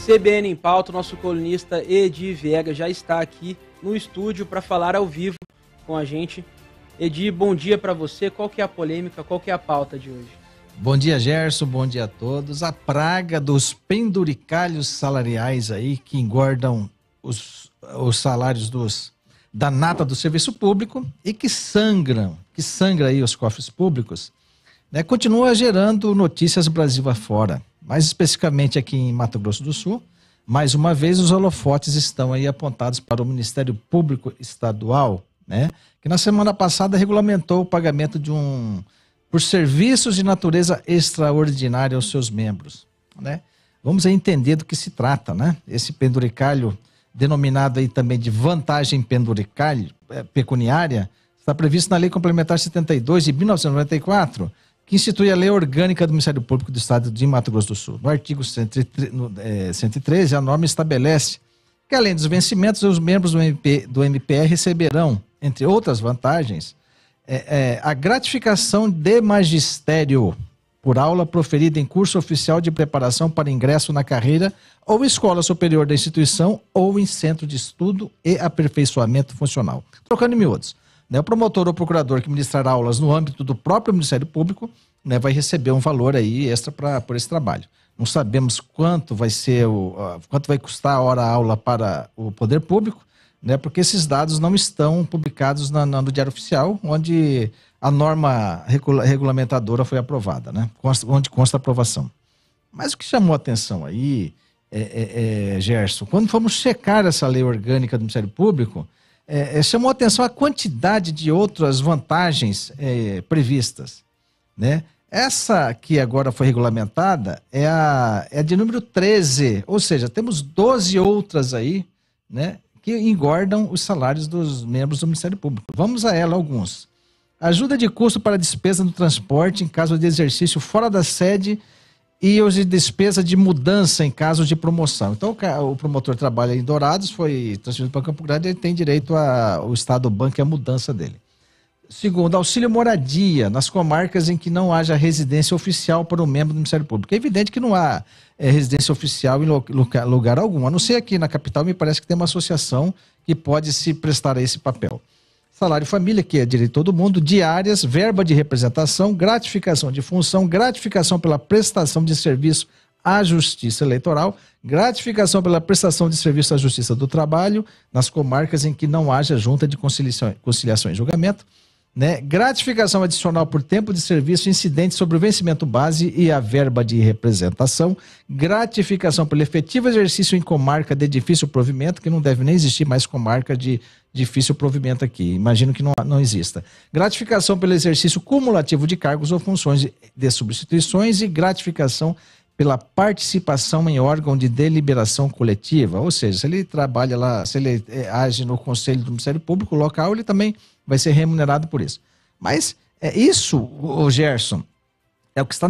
CBN em Pauta, nosso colunista Edi Viega já está aqui no estúdio para falar ao vivo com a gente. Edi, bom dia para você. Qual que é a polêmica, qual que é a pauta de hoje? Bom dia, Gerson, bom dia a todos. A praga dos penduricalhos salariais aí que engordam os salários da nata do serviço público e que sangra aí os cofres públicos, né, continua gerando notícias Brasil afora. Mais especificamente aqui em Mato Grosso do Sul, mais uma vez os holofotes estão aí apontados para o Ministério Público Estadual, né, que na semana passada regulamentou o pagamento por serviços de natureza extraordinária aos seus membros, né? Vamos aí entender do que se trata, né? Esse penduricalho, denominado aí também de vantagem penduricalho pecuniária, está previsto na Lei Complementar 72 de 1994, que institui a Lei Orgânica do Ministério Público do Estado de Mato Grosso do Sul. No artigo 113, a norma estabelece que, além dos vencimentos, os membros do MPR receberão, entre outras vantagens, a gratificação de magistério por aula proferida em curso oficial de preparação para ingresso na carreira ou escola superior da instituição ou em centro de estudo e aperfeiçoamento funcional. Trocando em miúdos, né, o promotor ou procurador que ministrar aulas no âmbito do próprio Ministério Público, né, vai receber um valor aí extra por esse trabalho. Não sabemos quanto vai custar a hora-aula para o poder público, né, porque esses dados não estão publicados no Diário Oficial, onde a norma regulamentadora foi aprovada, né, onde consta a aprovação. Mas o que chamou a atenção aí, Gerson, quando fomos checar essa lei orgânica do Ministério Público, chamou a atenção a quantidade de outras vantagens previstas, né? Essa que agora foi regulamentada é a de número 13, ou seja, temos 12 outras aí, né, que engordam os salários dos membros do Ministério Público. Vamos a ela alguns. Ajuda de custo para despesa no transporte em caso de exercício fora da sede e os de despesa de mudança em caso de promoção. Então, o promotor trabalha em Dourados, foi transferido para Campo Grande, ele tem direito o Estado banca a mudança dele. Segundo, auxílio moradia nas comarcas em que não haja residência oficial para o membro do Ministério Público. É evidente que não há residência oficial em lugar algum, a não ser aqui na capital, me parece que tem uma associação que pode se prestar a esse papel. Salário família, que é direito de todo mundo, diárias, verba de representação, gratificação de função, gratificação pela prestação de serviço à Justiça Eleitoral, gratificação pela prestação de serviço à Justiça do Trabalho nas comarcas em que não haja junta de conciliação e julgamento, né? Gratificação adicional por tempo de serviço incidente sobre o vencimento base e a verba de representação, gratificação pelo efetivo exercício em comarca de difícil provimento, que não deve nem existir mais comarca de difícil provimento aqui, imagino que não exista. Gratificação pelo exercício cumulativo de cargos ou funções de substituições e gratificação pela participação em órgão de deliberação coletiva, ou seja, se ele trabalha lá, se ele age no Conselho do Ministério Público local, ele também vai ser remunerado por isso. Mas isso, o Gerson, é o que está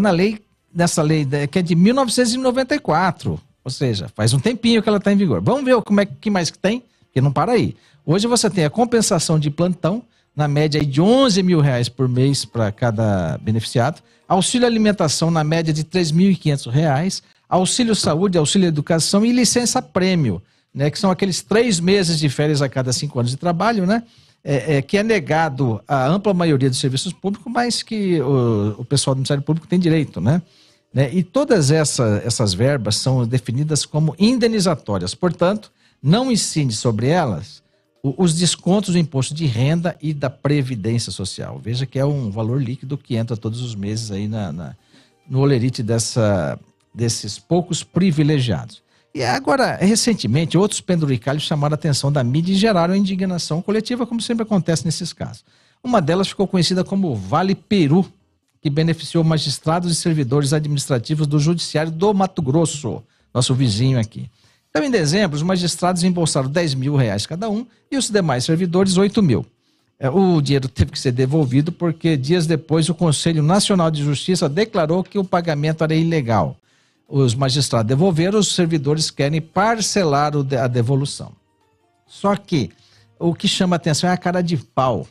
nessa lei que é de 1994, ou seja, faz um tempinho que ela está em vigor. Vamos ver que mais que tem, porque não para aí. Hoje você tem a compensação de plantão, na média de R$11 mil por mês para cada beneficiado, auxílio alimentação na média de R$3.500, auxílio saúde, auxílio educação e licença prêmio, né, que são aqueles 3 meses de férias a cada 5 anos de trabalho, né, que é negado à ampla maioria dos serviços públicos, mas que o pessoal do Ministério Público tem direito, né? E todas essas verbas são definidas como indenizatórias, portanto, não incide sobre elas os descontos do imposto de renda e da previdência social. Veja que é um valor líquido que entra todos os meses aí no olerite desses poucos privilegiados. E agora, recentemente, outros penduricalhos chamaram a atenção da mídia e geraram indignação coletiva, como sempre acontece nesses casos. Uma delas ficou conhecida como Vale Peru, que beneficiou magistrados e servidores administrativos do Judiciário do Mato Grosso, nosso vizinho aqui. Então, em dezembro, os magistrados embolsaram R$10 mil cada um e os demais servidores R$8 mil. O dinheiro teve que ser devolvido porque dias depois o Conselho Nacional de Justiça declarou que o pagamento era ilegal. Os magistrados devolveram, os servidores querem parcelar a devolução. Só que o que chama atenção é a cara de pau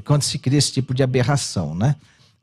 quando se cria esse tipo de aberração, né?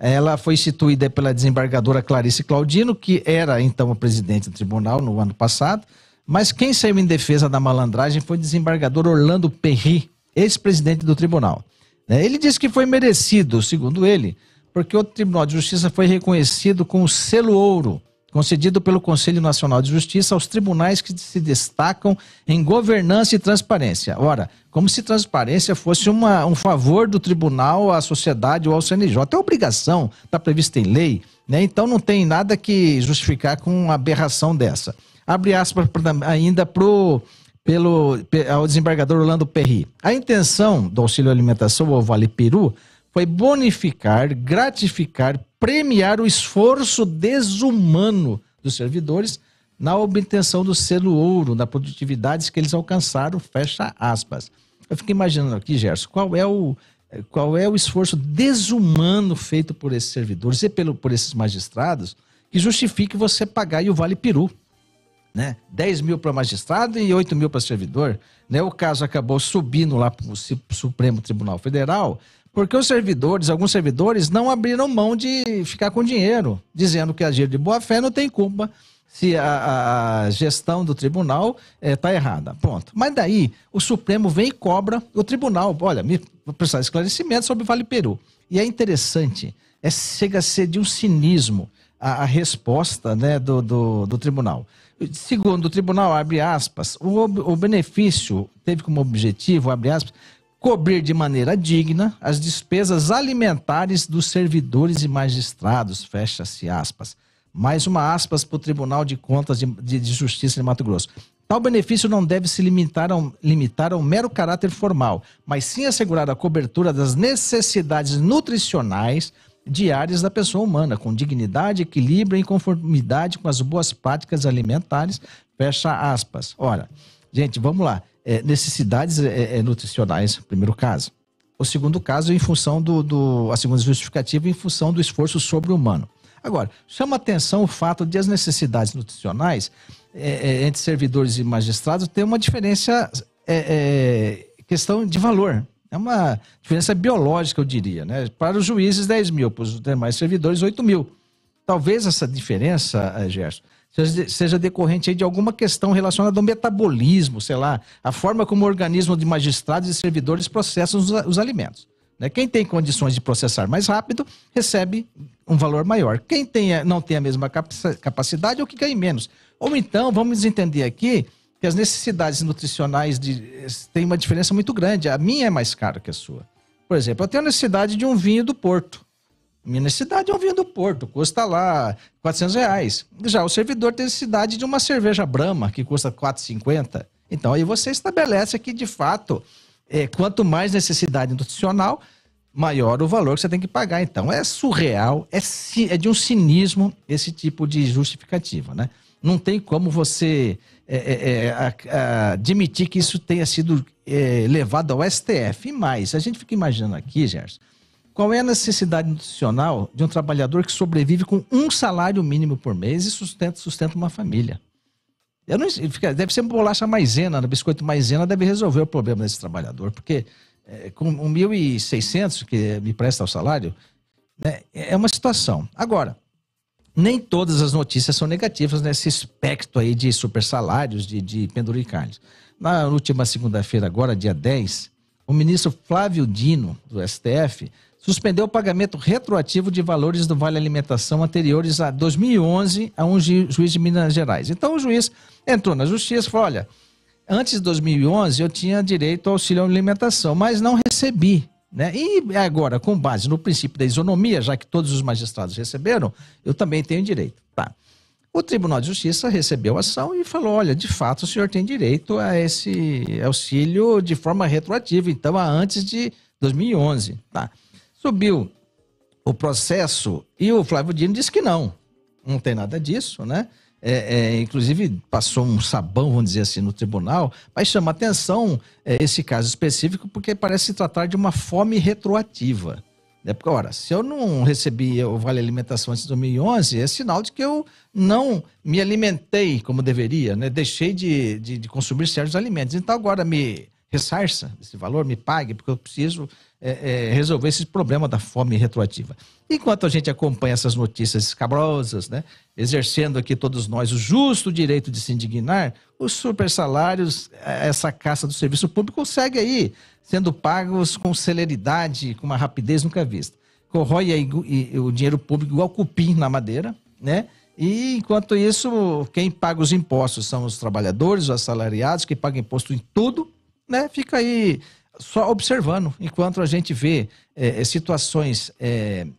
Ela foi instituída pela desembargadora Clarice Claudino, que era então a presidente do tribunal no ano passado, mas quem saiu em defesa da malandragem foi o desembargador Orlando Perry, ex-presidente do tribunal. Ele disse que foi merecido, segundo ele, porque o Tribunal de Justiça foi reconhecido com o selo ouro, concedido pelo Conselho Nacional de Justiça aos tribunais que se destacam em governança e transparência. Ora, como se transparência fosse um favor do tribunal à sociedade ou ao CNJ. É obrigação, está prevista em lei, né? Então não tem nada que justificar com uma aberração dessa. Abre aspas ainda ao desembargador Orlando Perry. A intenção do auxílio alimentação ao Vale Peru foi bonificar, gratificar, premiar o esforço desumano dos servidores na obtenção do selo ouro, da produtividade que eles alcançaram, fecha aspas. Eu fico imaginando aqui, Gerson, qual é o esforço desumano feito por esses servidores e por esses magistrados que justifique você pagar aí o Vale Peru, né? 10 mil para magistrado e 8 mil para servidor, né? O caso acabou subindo lá para o Supremo Tribunal Federal, porque alguns servidores não abriram mão de ficar com dinheiro, dizendo que agir de boa fé não tem culpa se a gestão do tribunal está errada. Ponto. Mas daí o Supremo vem e cobra o tribunal. Olha, vou precisar de esclarecimento sobre o Vale Peru. E é interessante, chega a ser de um cinismo a resposta, né, do tribunal. Segundo o tribunal, abre aspas, o benefício teve como objetivo, abre aspas, cobrir de maneira digna as despesas alimentares dos servidores e magistrados, fecha-se aspas. Mais uma aspas para o Tribunal de Contas de Justiça de Mato Grosso. Tal benefício não deve se limitar ao mero caráter formal, mas sim assegurar a cobertura das necessidades nutricionais diárias da pessoa humana, com dignidade, equilíbrio e conformidade com as boas práticas alimentares, fecha aspas. Ora, gente, vamos lá. Necessidades nutricionais, primeiro caso. O segundo caso, em função a segunda justificativa, em função do esforço sobre-humano. Agora, chama atenção o fato de as necessidades nutricionais entre servidores e magistrados ter uma diferença, questão de valor. É uma diferença biológica, eu diria, né? Para os juízes, 10 mil, para os demais servidores, 8 mil. Talvez essa diferença, Gerson, seja decorrente aí de alguma questão relacionada ao metabolismo, sei lá, a forma como o organismo de magistrados e servidores processam os alimentos. Né? Quem tem condições de processar mais rápido, recebe um valor maior. Quem não tem a mesma capacidade, é o que ganha menos. Ou então, vamos entender aqui que as necessidades nutricionais têm uma diferença muito grande. A minha é mais cara que a sua. Por exemplo, eu tenho necessidade de um vinho do Porto. Minha necessidade é um vinho do Porto, custa lá R$400. Já o servidor tem necessidade de uma cerveja Brahma, que custa R$4,50. Então, aí você estabelece que, de fato, quanto mais necessidade nutricional, maior o valor que você tem que pagar. Então, é surreal, é de um cinismo esse tipo de justificativa, né? Não tem como você admitir que isso tenha sido levado ao STF. E mais, a gente fica imaginando aqui, Gerson, qual é a necessidade nutricional de um trabalhador que sobrevive com um salário mínimo por mês e sustenta uma família? Deve ser bolacha maisena, biscoito maisena deve resolver o problema desse trabalhador, porque com 1.600 que me presta o salário, né, é uma situação. Agora, nem todas as notícias são negativas nesse espectro aí de super salários, de penduricalhos. Na última segunda-feira, agora, dia 10, o ministro Flávio Dino, do STF, suspendeu o pagamento retroativo de valores do Vale Alimentação anteriores a 2011 a um juiz de Minas Gerais. Então o juiz entrou na justiça e falou, olha, antes de 2011 eu tinha direito ao auxílio alimentação, mas não recebi. Né? E agora, com base no princípio da isonomia, já que todos os magistrados receberam, eu também tenho direito. Tá. O Tribunal de Justiça recebeu a ação e falou, olha, de fato o senhor tem direito a esse auxílio de forma retroativa, então a antes de 2011. Tá. Subiu o processo e o Flávio Dino disse que não tem nada disso, né? Inclusive passou um sabão, vamos dizer assim, no tribunal, mas chama atenção esse caso específico porque parece se tratar de uma fome retroativa. Porque, ora, se eu não recebi o Vale Alimentação antes de 2011, é sinal de que eu não me alimentei como deveria, né? Deixei de consumir certos alimentos. Então agora me ressarça esse valor, me pague, porque eu preciso resolver esse problema da fome retroativa. Enquanto a gente acompanha essas notícias escabrosas, né, exercendo aqui todos nós o justo direito de se indignar, os supersalários, essa caça do serviço público segue aí, sendo pagos com celeridade, com uma rapidez nunca vista. Corrói aí o dinheiro público igual cupim na madeira, né? E enquanto isso, quem paga os impostos são os trabalhadores, os assalariados, que pagam imposto em tudo, né? Fica aí só observando, enquanto a gente vê situações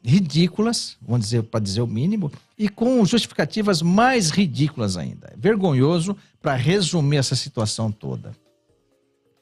ridículas, vamos dizer, para dizer o mínimo, e com justificativas mais ridículas ainda. Vergonhoso para resumir essa situação toda.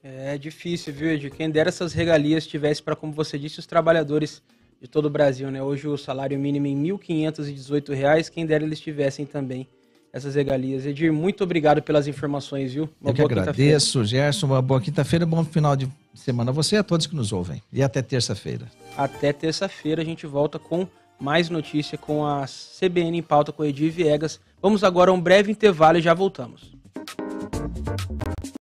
É difícil, viu, Edi? Quem dera essas regalias tivesse para, como você disse, os trabalhadores de todo o Brasil, né? Hoje o salário mínimo em R$ 1.518, quem dera eles tivessem também essas regalias. Edir, muito obrigado pelas informações, viu? Eu que agradeço, Gerson, uma boa quinta-feira, bom final de semana a você e a todos que nos ouvem. E até terça-feira. Até terça-feira a gente volta com mais notícia com a CBN em pauta com Edir Viegas. Vamos agora a um breve intervalo e já voltamos.